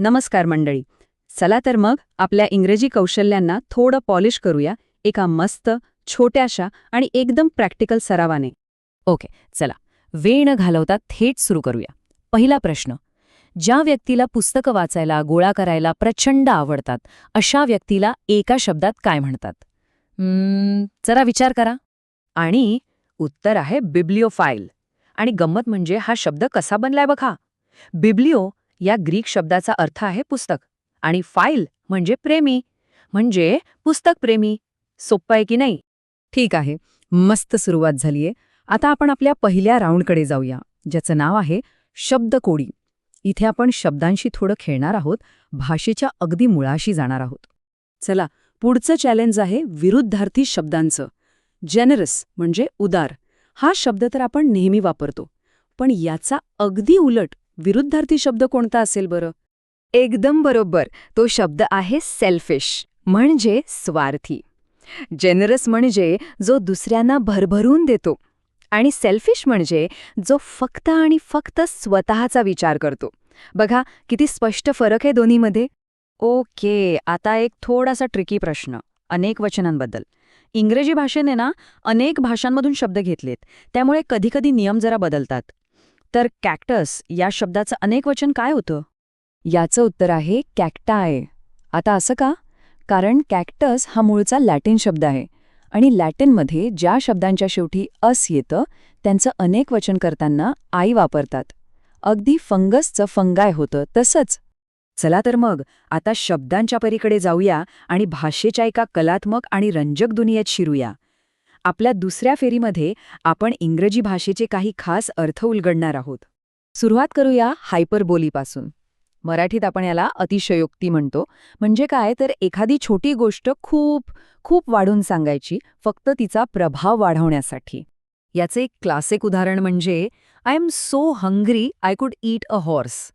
नमस्कार मंडळी. चला तर मग आपल्या इंग्रजी कौशल्यांना थोडं पॉलिश करूया एका मस्त, छोट्याशा आणि एकदम प्रॅक्टिकल सरावाने. ओके, चला. वेळ न घालवता थेट सुरू करूया. पहिला प्रश्न. ज्या व्यक्तीला पुस्तकं वाचायला, गोळा करायला प्रचंड आवडतात, अशा व्यक्तीला एका शब्दात काय म्हणतात? जरा विचार करा. आणि उत्तर आहे बिब्लिओफाईल. आणि गंमत म्हणजे हा शब्द कसा बनलाय बघा. बिब्लिओ या ग्रीक शब्दाचा अर्थ आहे पुस्तक आणि फाईल म्हणजे प्रेमी, म्हणजे पुस्तक प्रेमी. सोप्पं आहे की नाही? ठीक आहे, मस्त सुरुवात झालीये. आता आपण आपल्या पहिल्या राऊंडकडे जाऊया, ज्याचं नाव आहे शब्दकोडी. इथे आपण शब्दांशी थोडं खेळणार आहोत, भाषेच्या अगदी मुळाशी जाणार आहोत. चला, पुढचं चॅलेंज आहे विरुद्धार्थी शब्दांचं. जेनरस म्हणजे उदार हा शब्द तर आपण नेहमी वापरतो, पण याचा अगदी उलट विरुद्धार्थी शब्द कोणता असेल बरं? एकदम बरोबर, तो शब्द आहे सेल्फिश म्हणजे स्वार्थी. जेनरस म्हणजे जो दुसऱ्यांना भरभरून देतो आणि सेल्फिश म्हणजे जो फक्त आणि फक्त स्वतःचा विचार करतो. बघा किती स्पष्ट फरक आहे दोन्हीमध्ये. ओके, आता एक थोडासा ट्रिकी प्रश्न अनेक वचनांबद्दल. इंग्रजी भाषेने ना अनेक भाषांमधून शब्द घेतलेत, त्यामुळे कधीकधी नियम जरा बदलतात. तर कॅक्टस या शब्दाचं अनेक वचन काय होतं? याचं उत्तर आहे कॅक्टाय. आता असं का? कारण कॅक्टस हा मूळचा लॅटिन शब्द आहे आणि लॅटिनमध्ये ज्या शब्दांच्या शेवटी अस येतं त्यांचं अनेक वचन करताना आय वापरतात. अगदी फंगसचं फंगाय होतं तसंच. चला तर मग आता शब्दांच्या परीकडे जाऊया आणि भाषेच्या एका कलात्मक आणि रंजक दुनियेत शिरूया. आपल्या दुसऱ्या फेरीमध्ये आपण इंग्रजी भाषेचे काही खास अर्थ उलगडणार आहोत. सुरुवात करूया हायपरबोलीपासून. मराठीत आपण याला अतिशयोक्ती म्हणतो. म्हणजे काय तर एखादी छोटी गोष्ट खूप खूप वाढून सांगायची, फक्त तिचा प्रभाव वाढवण्यासाठी. याचे एक क्लासिक उदाहरण म्हणजे I am so hungry I could eat a horse.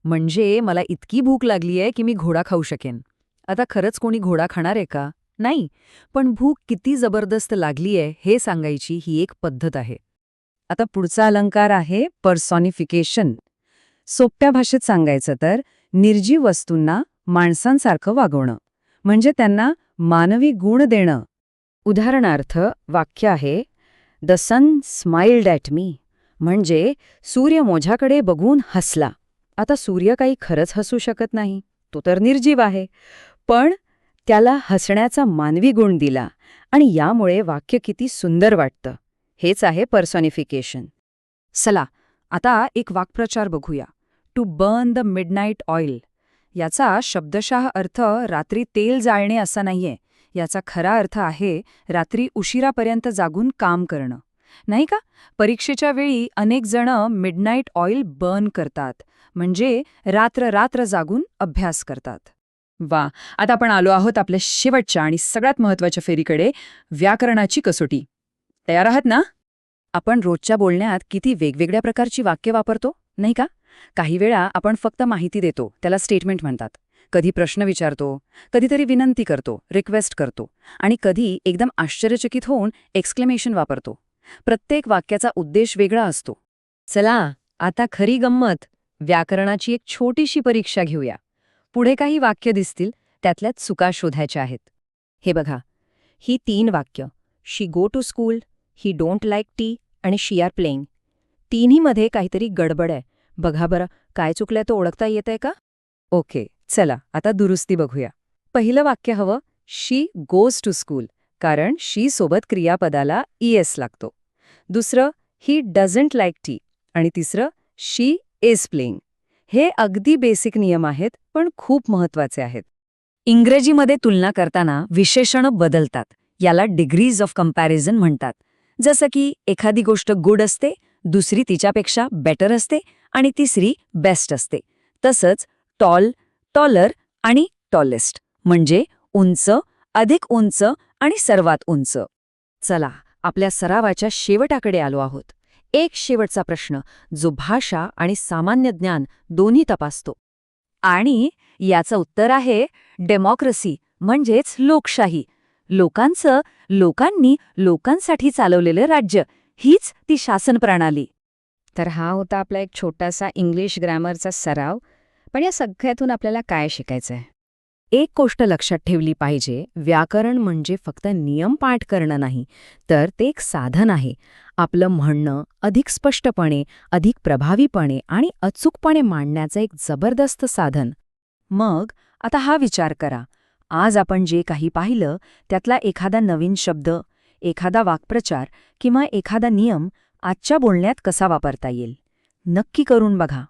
म्हणजे मला इतकी भूक लागलीय की मी घोडा खाऊ शकेन. आता खरंच कोणी घोडा खाणार आहे का? नाही, पण भूक किती जबरदस्त लागलीय हे सांगायची ही एक पद्धत आहे. आता पुढचा अलंकार आहे पर्सॉनिफिकेशन. सोप्या भाषेत सांगायचं तर निर्जीव वस्तूंना माणसांसारखं वागवणं, म्हणजे त्यांना मानवी गुण देणं. उदाहरणार्थ वाक्य आहे the sun smiled at me, म्हणजे सूर्य माझ्याकडे बघून हसला. आता सूर्य काही खरंच हसू शकत नाही, तो तर निर्जीव आहे, पण त्याला हसण्याचा मानवी गुण दिला आणि यामुळे वाक्य किती सुंदर वाटतं. हेच आहे पर्सॉनिफिकेशन. चला आता एक वाक्प्रचार बघूया. To burn the midnight oil. याचा शब्दशः अर्थ रात्री तेल जाळणे असा नाहीये. याचा खरा अर्थ आहे रात्री उशिरापर्यंत जागून काम करणं. नाही का? परीक्षेच्या वेळी अनेक जण मिडनाईट ऑइल बर्न करतात, म्हणजे रात्र रात्र जागून अभ्यास करतात. वा, आता आपण आलो आहोत आपल्या शेवटच्या आणि सगळ्यात महत्त्वाच्या फेरीकडे, व्याकरणाची कसोटी. तयार आहात ना? आपण रोजच्या बोलण्यात किती वेगवेगळ्या प्रकारची वाक्य वापरतो, नाही का? काही वेळा आपण फक्त माहिती देतो, त्याला स्टेटमेंट म्हणतात. कधी प्रश्न विचारतो, कधीतरी विनंती करतो, रिक्वेस्ट करतो, आणि कधी एकदम आश्चर्यचकित होऊन एक्सक्लेमेशन वापरतो. प्रत्येक वाक्याचा उद्देश वेगळा असतो. चला आता खरी गंमत, व्याकरणाची एक छोटीशी परीक्षा घेऊया. पुढे काही वाक्य दिसतील, त्यातल्यात चुका शोधायच्या आहेत. हे बघा, ही 3 वाक्य, she go to school, he don't like tea आणि शी आर प्लेइंग. तिन्हीमध्ये काहीतरी गडबड आहे. बघा बरं, काय चुकलंय तो ओळखता येतंय का? ओके, चला आता दुरुस्ती बघूया. पहिलं वाक्य हवं, शी गोज टू स्कूल, कारण शी सोबत क्रियापदाला ईएस लागतो. दुसरं, ही डझंट लाईक टी, आणि तिसरं, शी इज प्लेइंग. हे अगदी बेसिक नियम आहेत, पण खूप महत्वाचे आहेत. इंग्रजीमध्ये तुलना करताना विशेषणं बदलतात. याला डिग्रीज ऑफ कम्पॅरिझन म्हणतात. जसं की एखादी गोष्ट गुड असते, दुसरी तिच्यापेक्षा बेटर असते आणि तिसरी बेस्ट असते. तसंच टॉल, टॉलर आणि टॉलेस्ट म्हणजे उंच, अधिक उंच आणि सर्वात उंच. चला आपल्या सरावाच्या शेवटाकडे आलो आहोत. एक शेवटचा प्रश्न जो भाषा आणि सामान्य ज्ञान दोन्ही तपासतो. आणि याचं उत्तर आहे डेमोक्रेसी म्हणजेच लोकशाही. लोकांनी लोकांसाठी चालवलेलं राज्य, हीच ती शासन प्रणाली. तर हा होता आपला एक छोटासा इंग्लिश ग्रामरचा सराव. पण या सगळ्यातून आपल्याला काय शिकायचंय? एक गोष्ट लक्षात ठेवली पाहिजे, व्याकरण म्हणजे फक्त नियम पाठ करणं नाही, तर ते एक साधन आहे. आपलं म्हणणं अधिक स्पष्टपणे, अधिक प्रभावीपणे आणि अचूकपणे मांडण्याचं एक जबरदस्त साधन. मग आता हा विचार करा, आज आपण जे काही पाहिलं त्यातला एखादा नवीन शब्द, एखादा वाक्प्रचार किंवा एखादा नियम आजच्या बोलण्यात कसा वापरता येईल. नक्की करून बघा.